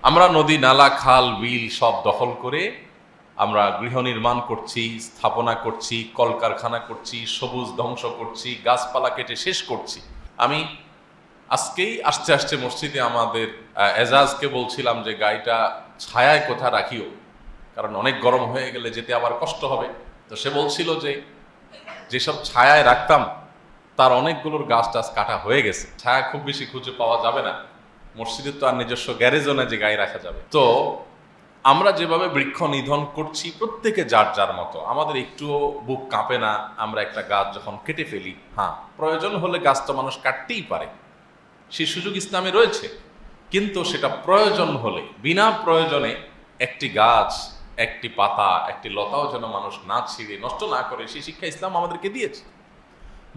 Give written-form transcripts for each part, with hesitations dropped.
আমরা নদী, নালা, খাল, বিল সব দখল করে আমরা গৃহ নির্মাণ করছি, স্থাপনা করছি, কলকারখানা করছি, সবুজ ধ্বংস করছি, গাছপালা কেটে শেষ করছি। আমি আজকেই আসতে আসতে মসজিদে আমাদের এজাজকে বলছিলাম যে গাড়িটা ছায়ায় কোথা রাখিও, কারণ অনেক গরম হয়ে গেলে যেতে আবার কষ্ট হবে। তো সে বলছিল যে যেসব ছায়ায় রাখতাম তার অনেকগুলোর গাছ টাছ কাটা হয়ে গেছে, ছায়া খুব বেশি খুঁজে পাওয়া যাবে না। মসজিদের তো আর নিজস্ব গ্যারেজও না যে গাড়ি রাখা যাবে। তো আমরা যেভাবে বৃক্ষ নিধন করছি প্রত্যেকে যার যার মতো, আমাদের একটুও বুক কাঁপে না আমরা একটা গাছ যখন কেটে ফেলি। হ্যাঁ, প্রয়োজন হলে গাছটা মানুষ কাটতেই পারে, সেই সুযোগ ইসলামে রয়েছে, কিন্তু সেটা প্রয়োজন হলে, বিনা প্রয়োজনে একটি গাছ, একটি পাতা, একটি লতাও যেন মানুষ না ছিঁড়ে নষ্ট না করে, সেই শিক্ষা ইসলাম আমাদেরকে দিয়েছে।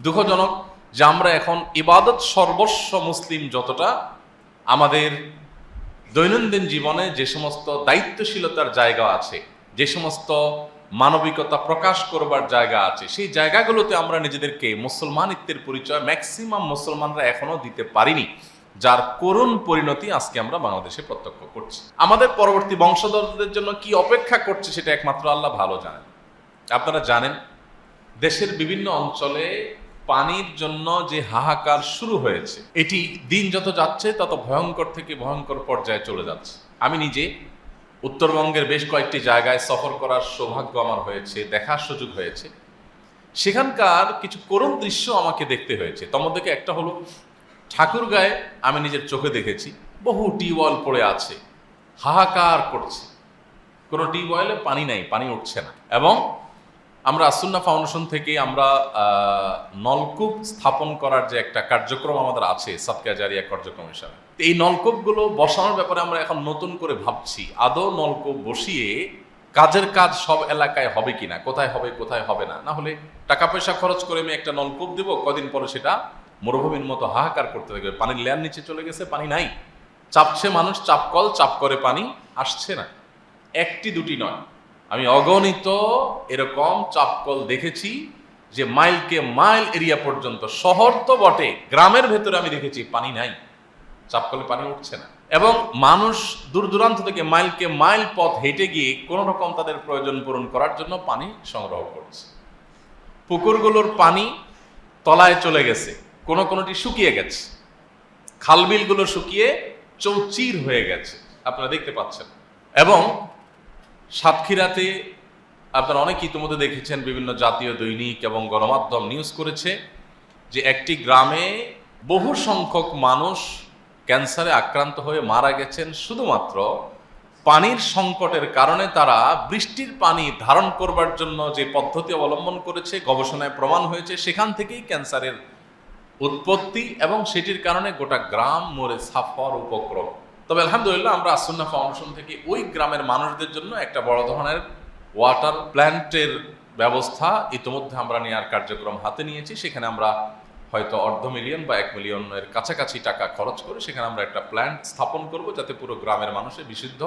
দুঃখজনক যে আমরা এখন ইবাদত সর্বস্ব মুসলিম যতটা, আমাদের দৈনন্দিন জীবনে যে সমস্ত দায়িত্বশীলতার জায়গা আছে, যে সমস্ত মানবিকতা প্রকাশ করবার জায়গা আছে, সেই জায়গাগুলোতে আমরা নিজেদেরকে মুসলমানিত্বের পরিচয় ম্যাক্সিমাম মুসলমানরা এখনো দিতে পারিনি, যার করুণ পরিণতি আজকে আমরা বাংলাদেশে প্রত্যক্ষ করছি। আমাদের পরবর্তী বংশধরদের জন্য কি অপেক্ষা করছে সেটা একমাত্র আল্লাহ ভালো জানেন। আপনারা জানেন দেশের বিভিন্ন অঞ্চলে পানির জন্য যে হাহাকার শুরু হয়েছে, এটি দিন যত যাচ্ছে তত ভয়ঙ্কর থেকে ভয়ঙ্কর পর্যায়ে চলে যাচ্ছে। আমি নিজে উত্তরবঙ্গের বেশ কয়েকটি জায়গায় সফর করার সৌভাগ্য আমার হয়েছে, দেখার সুযোগ হয়েছে। সেখানকার কিছু করুণ দৃশ্য আমাকে দেখতে হয়েছে। তোমার থেকে একটা হলো ঠাকুরগাঁয়ে আমি নিজের চোখে দেখেছি বহু টিউবওয়েল পড়ে আছে, হাহাকার করছে, কোনো টিউবওয়েলে পানি নাই, পানি উঠছে না। এবং আমরা আসুন্না ফাউন্ডেশন থেকে আমরা নলকূপ স্থাপন করার যে একটা কার্যক্রম আমাদের আছে, সাদকা জারিয়া কার্যক্রম হিসাবে, এই নলকূপগুলো বসানোর ব্যাপারে আমরা এখন নতুন করে ভাবছি, আদৌ নলকূপ বসিয়ে কাজের কাজ সব এলাকায় হবে কিনা, কোথায় হবে কোথায় হবে না। না হলে টাকা পয়সা খরচ করে আমি একটা নলকূপ দেব, কদিন পরে সেটা মরুভূমির মতো হাহাকার করতে থাকবে, পানির লেয়ার নিচে চলে গেছে, পানি নাই, চাপছে মানুষ, চাপকল চাপ করে পানি আসছে না। একটি দুটি নয়, আমি অগণিত এরকম চাপকল দেখেছি যে মাইলকে মাইল এরিয়া পর্যন্ত, শহর তো বটে, গ্রামের ভেতরে আমি দেখেছি পানি নাই, চাপকলে পানি উঠছে না। এবং মানুষ দূর দূরান্ত থেকে মাইলকে মাইল পথ হেঁটে গিয়ে কোনো রকম তাদের প্রয়োজন পূরণ করার জন্য পানি সংগ্রহ করছে। পুকুরগুলোর পানি তলায় চলে গেছে, কোনোটি শুকিয়ে গেছে, খালবিলগুলো শুকিয়ে চৌচির হয়ে গেছে, আপনারা দেখতে পাচ্ছেন। এবং সাতক্ষীরাতে আপনারা অনেকে ইতিমধ্যে দেখেছেন, বিভিন্ন জাতীয় দৈনিক এবং গণমাধ্যম নিউজ করেছে যে একটি গ্রামে বহু সংখ্যক মানুষ ক্যান্সারে আক্রান্ত হয়ে মারা গেছেন শুধুমাত্র পানির সংকটের কারণে। তারা বৃষ্টির পানি ধারণ করবার জন্য যে পদ্ধতি অবলম্বন করেছে, গবেষণায় প্রমাণ হয়েছে, সেখান থেকেই ক্যান্সারের উৎপত্তি, এবং সেটির কারণে গোটা গ্রাম মরে সাফার উপক্রম। তবে আলহামদুলিল্লাহ আমরা আসুন্না ফাউন্ডেশন থেকে ওই গ্রামের মানুষদের জন্য একটা বড় ধরনের ওয়াটার প্ল্যান্টের ব্যবস্থা ইতিমধ্যে আমরা নেওয়ার কার্যক্রম হাতে নিয়েছি। সেখানে আমরা হয়তো $500,000 বা $1 মিলিয়নের কাছাকাছি টাকা খরচ করে সেখানে আমরা একটা প্ল্যান্ট স্থাপন করব, যাতে পুরো গ্রামের মানুষের বিশুদ্ধ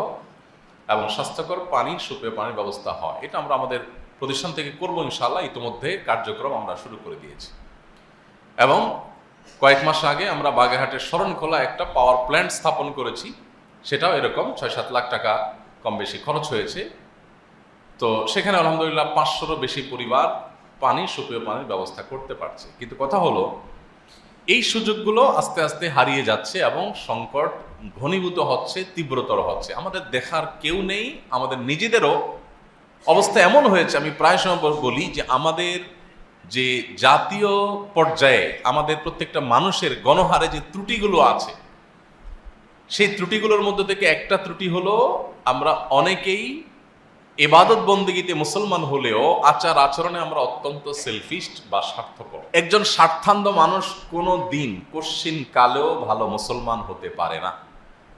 এবং স্বাস্থ্যকর পানির, সুপেয় পানির ব্যবস্থা হয়। এটা আমরা আমাদের প্রতিষ্ঠান থেকে করবো ইনশাআল্লাহ। ইতিমধ্যে কার্যক্রম আমরা শুরু করে দিয়েছি। এবং কয়েক মাস আগে আমরা বাগেরহাটের শরণখোলা একটা পাওয়ার প্ল্যান্ট স্থাপন করেছি, সেটাও এরকম 6-7 লাখ টাকা কম বেশি খরচ হয়েছে। তো সেখানে আলহামদুলিল্লাহ 500-রও বেশি পরিবার পানি, সুপেয় পানির ব্যবস্থা করতে পারছে। কিন্তু কথা হলো, এই সুযোগগুলো আস্তে আস্তে হারিয়ে যাচ্ছে এবং সংকট ঘনীভূত হচ্ছে, তীব্রতর হচ্ছে। আমাদের দেখার কেউ নেই, আমাদের নিজেদেরও অবস্থা এমন হয়েছে, আমি প্রায় সময় বলি যে আমাদের যে জাতীয় পর্যায়ে আমাদের প্রত্যেকটা মানুষের গণহারে যে ত্রুটিগুলো আছে, সেই ত্রুটিগুলোর মধ্যে থেকে একটা ত্রুটি হলো আমরা অনেকেই ইবাদত বন্দেগীতে মুসলমান হলেও আচার আচরণে আমরা অত্যন্ত সেলফিস্ট বা স্বার্থপর। একজন স্বার্থান্ধ মানুষ কোনো দিন কোশ্চিন কালেও ভালো মুসলমান হতে পারে না।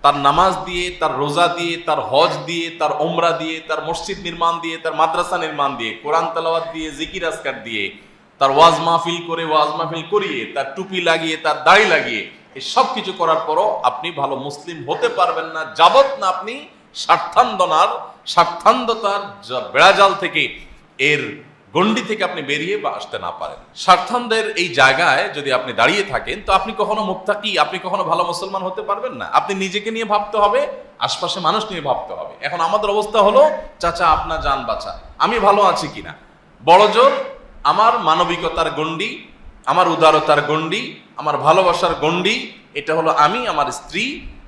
তার নামাজ দিয়ে, তার রোজা দিয়ে, তার হজ দিয়ে, তার ওমরা দিয়ে, তার মসজিদ নির্মাণ দিয়ে, তার মাদ্রাসা নির্মাণ দিয়ে, কোরআন তেলাওয়াত দিয়ে, জিকির আজকার দিয়ে, তার ওয়াজ মাহফিল করে, ওয়াজ মাহফিল করিয়ে, তার টুপি লাগিয়ে, তার দাড়ি লাগিয়ে, এই সব কিছু করার পরও আপনি ভালো মুসলিম হতে পারবেন না যাবত না আপনি স্বার্থান্ধতার বেড়াজাল থেকে এর গণ্ডি থেকে আপনি বেরিয়ে বা আসতে না পারেন। স্বার্থানদের এই জায়গায় যদি আপনি দাঁড়িয়ে থাকেন, তো আপনি কখনো মুত্তাকি, আপনি কখনো ভালো মুসলমান হতে পারবেন না। আপনি নিজেকে নিয়ে ভাবতে হবে, আশপাশে মানুষ নিয়ে ভাবতে হবে। এখন আমাদের অবস্থা হলো, চাচা আপনার জান বাঁচা, আমি ভালো আছি কিনা, বড় জোর আমার মানবিকতার গণ্ডি, আমার উদারতার গণ্ডি, আমার ভালোবাসার গণ্ডি, এটা হলো আমি, আমার স্ত্রী,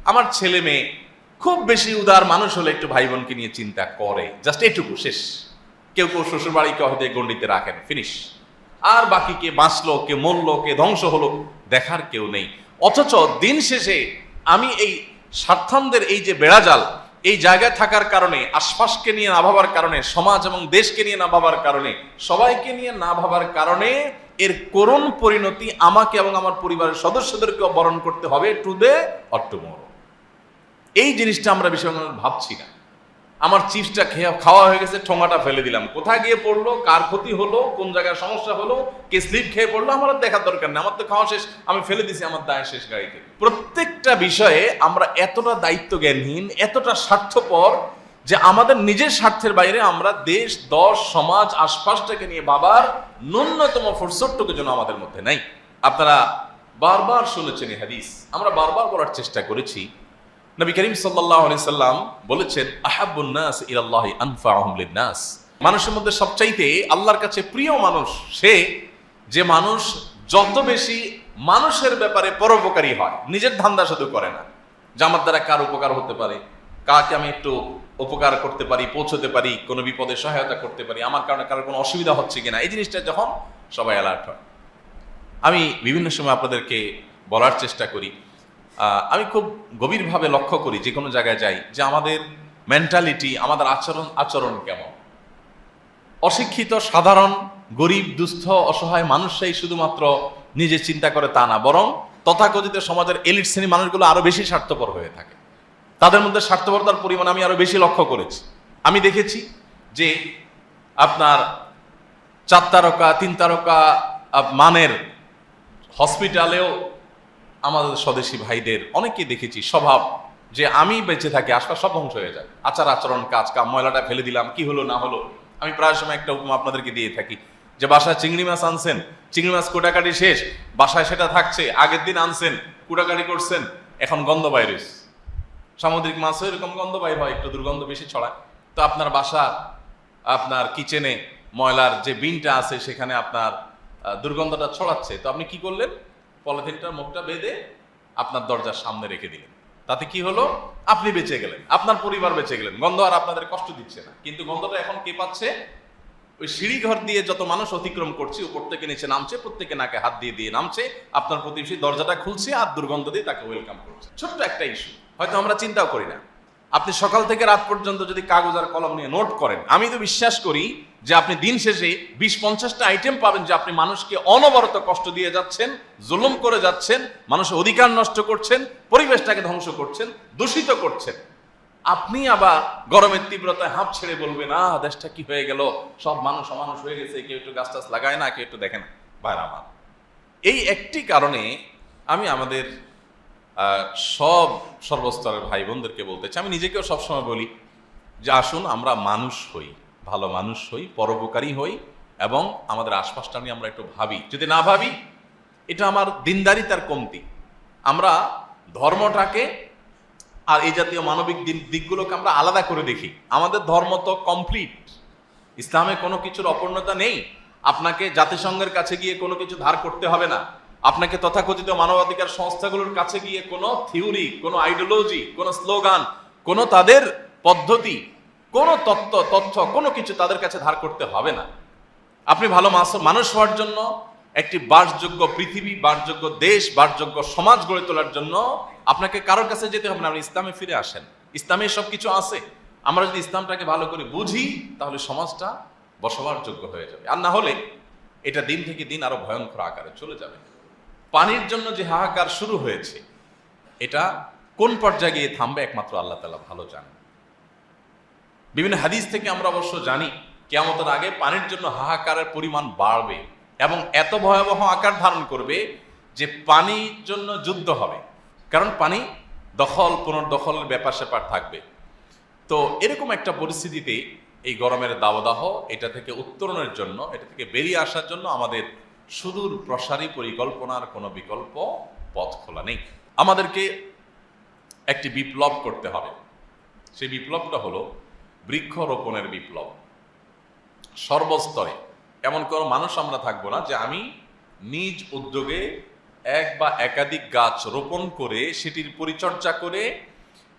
আমার ছেলে মেয়ে। খুব বেশি উদার মানুষ হলে একটু ভাই বোনকে নিয়ে চিন্তা করে, জাস্ট এটুকু, শেষ। কেউ কেউ শ্বশুর বাড়িকে হয়তো গণ্ডিতে রাখেন, ফিনিশ। আর বাকি কে বাঁচলো, কে মরলো, কে ধ্বংস হলো, দেখার কেউ নেই। অথচ দিন শেষে আমি এই স্বার্থানদের এই যে বেড়াজাল, এই জায়গায় থাকার কারণে, আশপাশকে নিয়ে না ভাবার কারণে, সমাজ এবং দেশকে নিয়ে না ভাবার কারণে, সবাইকে নিয়ে না ভাবার কারণে এর করুণ পরিণতি আমাকে এবং আমার পরিবারের সদস্যদেরকেও বরণ করতে হবে, টুডে অর টুমরো। এই জিনিসটা আমরা বেশি ভাবছি না। আমার চিপসটা খাওয়া হয়ে গেছে, ঠোঙাটা ফেলে দিলাম, কোথায় গিয়ে পড়লো, কার ক্ষতি হলো, কোন জায়গায় সমস্যা হলো, কে স্লিপ খেয়ে পড়লো, আমার দেখার দরকার নেই, আমার তো খাওয়া শেষ, আমি ফেলে দিছি, আমার দায় শেষ গাড়িতে। প্রত্যেকটা বিষয়ে আমরা এতটা দায়িত্ব জ্ঞানহীন, এতটা স্বার্থপর যে আমাদের নিজের স্বার্থের বাইরে আমরা দেশ, দশ, সমাজ, আশপাশটাকে নিয়ে ভাবার ন্যূনতম ফুরসতটুকু যেন আমাদের মধ্যে নাই। আপনারা বারবার শুনেছেন এই হাদিস, আমরা বারবার বলার চেষ্টা করেছি। নবী করিম সাল্লাল্লাহু আলাইহি সাল্লাম বলেছেন, আহাব্বুন নাস ইলাল্লাহি আনফাউহুম লিন-নাস। মানুষের মধ্যে সবচাইতে আল্লাহর কাছে প্রিয় মানুষ সে, যে মানুষ যত বেশি মানুষের ব্যাপারে পরোপকারী হয়, নিজের ধান্দা শুধু করে না, যে আমার দ্বারা কার উপকার হতে পারে, কাকে আমি একটু উপকার করতে পারি, পৌঁছতে পারি, কোনো বিপদে সহায়তা করতে পারি, আমার কারণে কারোর কোনো অসুবিধা হচ্ছে কিনা, এই জিনিসটা যখন সবাই অ্যালার্ট হয়। আমি বিভিন্ন সময় আপনাদেরকে বলার চেষ্টা করি, আমি খুব গভীরভাবে লক্ষ্য করি যে কোনো জায়গায় যাই, যে আমাদের মেন্টালিটি, আমাদের আচরণ কেমন। অশিক্ষিত সাধারণ গরিব দুস্থ অসহায় মানুষরাই শুধুমাত্র নিজে চিন্তা করে তা না, বরং তথাকথিত সমাজের এলিট শ্রেণী মানুষগুলো আরো বেশি স্বার্থপর হয়ে থাকে। তাদের মধ্যে স্বার্থপরতার পরিমাণ আমি আরো বেশি লক্ষ্য করেছি। আমি দেখেছি যে আপনার 4 তারকা 3 তারকা মানের হসপিটালেও আমাদের স্বদেশী ভাইদের অনেকেই দেখেছি স্বভাব, যে আমি বেঁচে থাকি আশপাশ সব ধ্বংস হয়ে যায়, আচার আচরণ, কাজ কাম, ময়লাটা ফেলে দিলাম, কি হলো না হলো। আমি প্রায় সময় একটা উপমা আপনাদেরকে দিয়ে থাকি, যে বাসায় চিংড়ি মাছ আনছেন, চিংড়ি মাছ কোটাকাটি শেষ, বাসায় সেটা থাকছে, আগের দিন আনছেন, কোটাকাটি করছেন, এখন গন্ধ বাইর হয়েছে। সামুদ্রিক মাছও এরকম গন্ধ বাইর হয়, একটু দুর্গন্ধ বেশি ছড়ায়। তো আপনার বাসা, আপনার কিচেনে ময়লার যে বিনটা আছে সেখানে আপনার দুর্গন্ধটা ছড়াচ্ছে, তো আপনি কি করলেন, পলিথিনটার মুখটা বেঁধে আপনার দরজার সামনে রেখে দিলেন। তাতে কি হলো, আপনি বেঁচে গেলেন, আপনার পরিবার বেঁচে গেলেন, গন্ধ আর আপনাদের কষ্ট দিচ্ছে না। কিন্তু গন্ধটা এখন কে পাচ্ছে, ওই সিঁড়ি ঘর দিয়ে যত মানুষ অতিক্রম করছে, উপর থেকে নিচে নামছে, প্রত্যেকে নাকে হাত দিয়ে দিয়ে নামছে, আপনার প্রতিবেশী দরজাটা খুলছে আর দুর্গন্ধ দিয়ে তাকে ওয়েলকাম করছে। ছোট্ট একটা ইস্যু, হয়তো আমরা চিন্তাও করি না। আপনি সকাল থেকে রাত পর্যন্ত যদি কাগজ আর কলম নিয়ে নোট করেন, আমি তো বিশ্বাস করি যে আপনি দিন শেষে 20-50টা আইটেম পাবেন যে আপনি মানুষকে অনবরত কষ্ট দিয়ে যাচ্ছেন, জুলুম করে যাচ্ছেন, মানুষের অধিকার নষ্ট করছেন, পরিবেশটাকে ধ্বংস করছেন, দূষিত করছেন। আপনি আবার গরমের তীব্রতায় হাঁপ ছেড়ে বলবেন, দেশটা কি হয়ে গেল, সব মানুষ অমানুষ হয়ে গেছে, কেউ একটু গাছ টাছ লাগায় না, কেউ একটু দেখে না। ভাইরা আমার, এই একটি কারণে আমি আমাদের সর্বস্তরের ভাই বোনদেরকে বলতে চাই, আমি নিজেকেও সবসময় বলি যে আসুন আমরা মানুষ হই, ভালো মানুষ হই, পরোপকারী হই, এবং আমাদের আশপাশটা নিয়ে আমরা একটু ভাবি। যদি না ভাবি, এটা আমার দিনদারিতার কমতি। আমরা ধর্মটাকে আর এই জাতীয় মানবিক দিকগুলোকে আমরা আলাদা করে দেখি। আমাদের ধর্ম তো কমপ্লিট, ইসলামে কোনো কিছুর অপূর্ণতা নেই। আপনাকে জাতিসংঘের কাছে গিয়ে কোনো কিছু ধার করতে হবে না, আপনাকে তথাকথিত মানবাধিকার সংস্থাগুলোর কাছে গিয়ে কোনো থিওরি, কোনো আইডিওলজি, কোনো স্লোগান, কোনো তাদের পদ্ধতি, কোনো তথ্য কোনো কিছু তাদের কাছে ধার করতে হবে না। আপনি ভালো মানুষ হওয়ার জন্য, একটি বাসযোগ্য পৃথিবী, বাসযোগ্য দেশ, বাসযোগ্য সমাজ গড়ে তোলার জন্য আপনাকে কারোর কাছে যেতে হবে না। আপনি ইসলামে ফিরে আসেন, ইসলামে সবকিছু আছে। আমরা যদি ইসলামটাকে ভালো করে বুঝি, তাহলে সমাজটা বসবাস যোগ্য হয়ে যাবে। আর না হলে এটা দিন থেকে দিন আরো ভয়ঙ্কর আকারে চলে যাবে। পানির জন্য যে হাহাকার শুরু হয়েছে, এটা কোন পর্যায়ে গিয়ে থামবে একমাত্র আল্লাহ তাআলা ভালো জানেন। বিভিন্ন হাদিস থেকে আমরা অবশ্য জানি কিয়ামতের আগে পানির জন্য হাহাকারের পরিমাণ বাড়বে এবং এত ভয়াবহ আকার ধারণ করবে যে পানির জন্য যুদ্ধ হবে। কারণ পানি দখল পুনর্দখলের ব্যাপার স্যাপার থাকবে। তো এরকম একটা পরিস্থিতিতে এই গরমের দাবদাহ এটা থেকে উত্তরণের জন্য, এটা থেকে বেরিয়ে আসার জন্য আমাদের সুদূর প্রসারী পরিকল্পনার কোনো বিকল্প পথ খোলা নেই। আমাদেরকে একটি বিপ্লব করতে হবে। সেই বিপ্লবটা হলো বৃক্ষরোপণের বিপ্লব। সর্বস্তরে এমন কোনো মানুষ আমরা থাকবো না যে আমি নিজ উদ্যোগে এক বা একাধিক গাছ রোপণ করে সেটির পরিচর্যা করে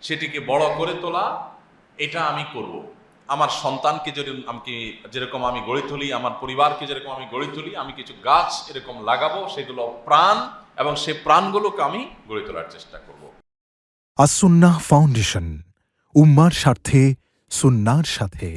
সেটিকে বড় করে তোলা, এটা আমি করব। আমার সন্তানকে যেরকম আমি গড়ে তুলি, আমার পরিবারকে যেরকম আমি গড়ে তুলি, আমি কিছু গাছ এরকম লাগাবো, সেগুলো প্রাণ, এবং সে প্রাণগুলোকে আমি গড়ে তোলার চেষ্টা করব। আস সুন্নাহ ফাউন্ডেশন, উম্মার স্বার্থে সুন্নাহর সাথে।